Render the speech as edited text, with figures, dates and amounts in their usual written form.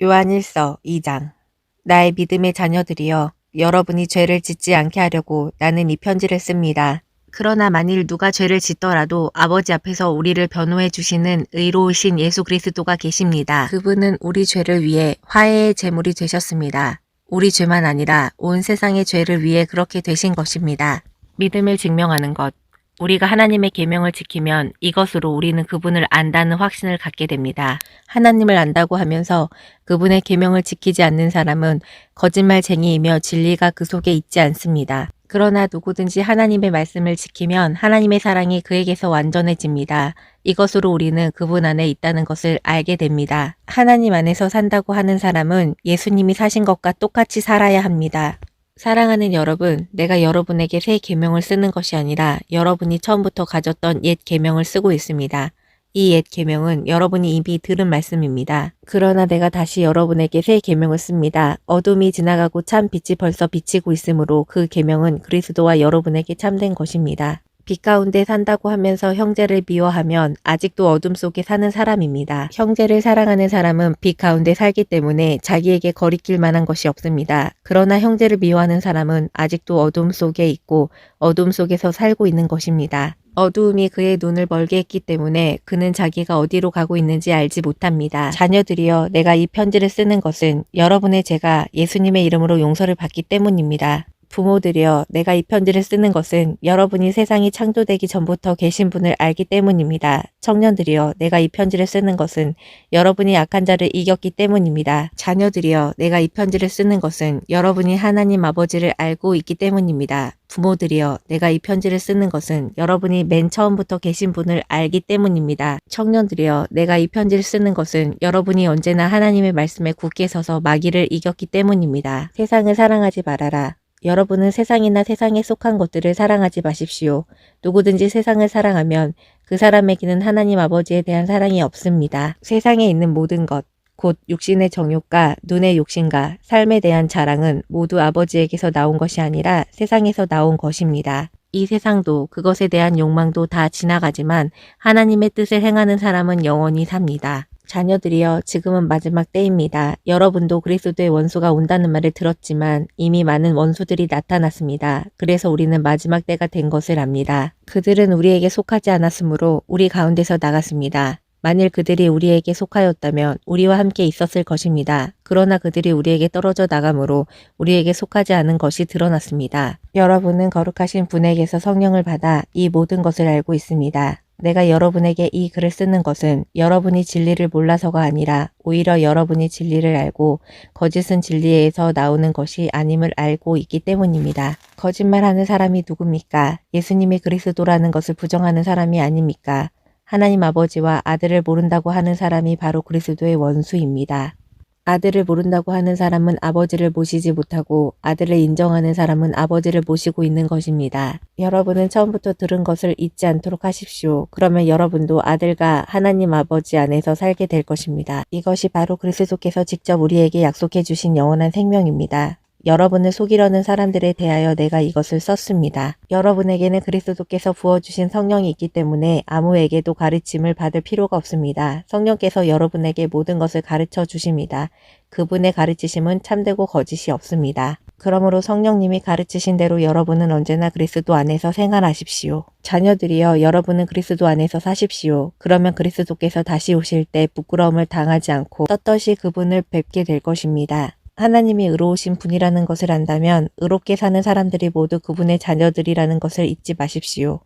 요한일서 2장. 나의 믿음의 자녀들이여, 여러분이 죄를 짓지 않게 하려고 나는 이 편지를 씁니다. 그러나 만일 누가 죄를 짓더라도 아버지 앞에서 우리를 변호해 주시는 의로우신 예수 그리스도가 계십니다. 그분은 우리 죄를 위해 화해의 제물이 되셨습니다. 우리 죄만 아니라 온 세상의 죄를 위해 그렇게 되신 것입니다. 믿음을 증명하는 것. 우리가 하나님의 계명을 지키면 이것으로 우리는 그분을 안다는 확신을 갖게 됩니다. 하나님을 안다고 하면서 그분의 계명을 지키지 않는 사람은 거짓말쟁이이며 진리가 그 속에 있지 않습니다. 그러나 누구든지 하나님의 말씀을 지키면 하나님의 사랑이 그에게서 완전해집니다. 이것으로 우리는 그분 안에 있다는 것을 알게 됩니다. 하나님 안에서 산다고 하는 사람은 예수님이 사신 것과 똑같이 살아야 합니다. 사랑하는 여러분, 내가 여러분에게 새 계명을 쓰는 것이 아니라 여러분이 처음부터 가졌던 옛 계명을 쓰고 있습니다. 이 옛 계명은 여러분이 이미 들은 말씀입니다. 그러나 내가 다시 여러분에게 새 계명을 씁니다. 어둠이 지나가고 참 빛이 벌써 비치고 있으므로 그 계명은 그리스도와 여러분에게 참된 것입니다. 빛 가운데 산다고 하면서 형제를 미워하면 아직도 어둠 속에 사는 사람입니다. 형제를 사랑하는 사람은 빛 가운데 살기 때문에 자기에게 거리낄 만한 것이 없습니다. 그러나 형제를 미워하는 사람은 아직도 어둠 속에 있고 어둠 속에서 살고 있는 것입니다. 어두움이 그의 눈을 멀게 했기 때문에 그는 자기가 어디로 가고 있는지 알지 못합니다. 자녀들이여, 내가 이 편지를 쓰는 것은 여러분의 죄가 예수님의 이름으로 용서를 받기 때문입니다. 부모들이여, 내가 이 편지를 쓰는 것은 여러분이 세상이 창조되기 전부터 계신 분을 알기 때문입니다. 청년들이여, 내가 이 편지를 쓰는 것은 여러분이 약한 자를 이겼기 때문입니다. 자녀들이여, 내가 이 편지를 쓰는 것은 여러분이 하나님 아버지를 알고 있기 때문입니다. 부모들이여, 내가 이 편지를 쓰는 것은 여러분이 맨 처음부터 계신 분을 알기 때문입니다. 청년들이여, 내가 이 편지를 쓰는 것은 여러분이 언제나 하나님의 말씀에 굳게 서서 마귀를 이겼기 때문입니다. 세상을 사랑하지 말아라. 여러분은 세상이나 세상에 속한 것들을 사랑하지 마십시오. 누구든지 세상을 사랑하면 그 사람에게는 하나님 아버지에 대한 사랑이 없습니다. 세상에 있는 모든 것, 곧 육신의 정욕과 눈의 욕심과 삶에 대한 자랑은 모두 아버지에게서 나온 것이 아니라 세상에서 나온 것입니다. 이 세상도 그것에 대한 욕망도 다 지나가지만 하나님의 뜻을 행하는 사람은 영원히 삽니다. 자녀들이여, 지금은 마지막 때입니다. 여러분도 그리스도의 원수가 온다는 말을 들었지만 이미 많은 원수들이 나타났습니다. 그래서 우리는 마지막 때가 된 것을 압니다. 그들은 우리에게 속하지 않았으므로 우리 가운데서 나갔습니다. 만일 그들이 우리에게 속하였다면 우리와 함께 있었을 것입니다. 그러나 그들이 우리에게 떨어져 나가므로 우리에게 속하지 않은 것이 드러났습니다. 여러분은 거룩하신 분에게서 성령을 받아 이 모든 것을 알고 있습니다. 내가 여러분에게 이 글을 쓰는 것은 여러분이 진리를 몰라서가 아니라 오히려 여러분이 진리를 알고 거짓은 진리에서 나오는 것이 아님을 알고 있기 때문입니다. 거짓말하는 사람이 누굽니까? 예수님이 그리스도라는 것을 부정하는 사람이 아닙니까? 하나님 아버지와 아들을 모른다고 하는 사람이 바로 그리스도의 원수입니다. 아들을 모른다고 하는 사람은 아버지를 모시지 못하고 아들을 인정하는 사람은 아버지를 모시고 있는 것입니다. 여러분은 처음부터 들은 것을 잊지 않도록 하십시오. 그러면 여러분도 아들과 하나님 아버지 안에서 살게 될 것입니다. 이것이 바로 그리스도께서 직접 우리에게 약속해 주신 영원한 생명입니다. 여러분을 속이려는 사람들에 대하여 내가 이것을 썼습니다. 여러분에게는 그리스도께서 부어주신 성령이 있기 때문에 아무에게도 가르침을 받을 필요가 없습니다. 성령께서 여러분에게 모든 것을 가르쳐 주십니다. 그분의 가르치심은 참되고 거짓이 없습니다. 그러므로 성령님이 가르치신 대로 여러분은 언제나 그리스도 안에서 생활하십시오. 자녀들이여, 여러분은 그리스도 안에서 사십시오. 그러면 그리스도께서 다시 오실 때 부끄러움을 당하지 않고 떳떳이 그분을 뵙게 될 것입니다. 하나님이 의로우신 분이라는 것을 안다면 의롭게 사는 사람들이 모두 그분의 자녀들이라는 것을 잊지 마십시오.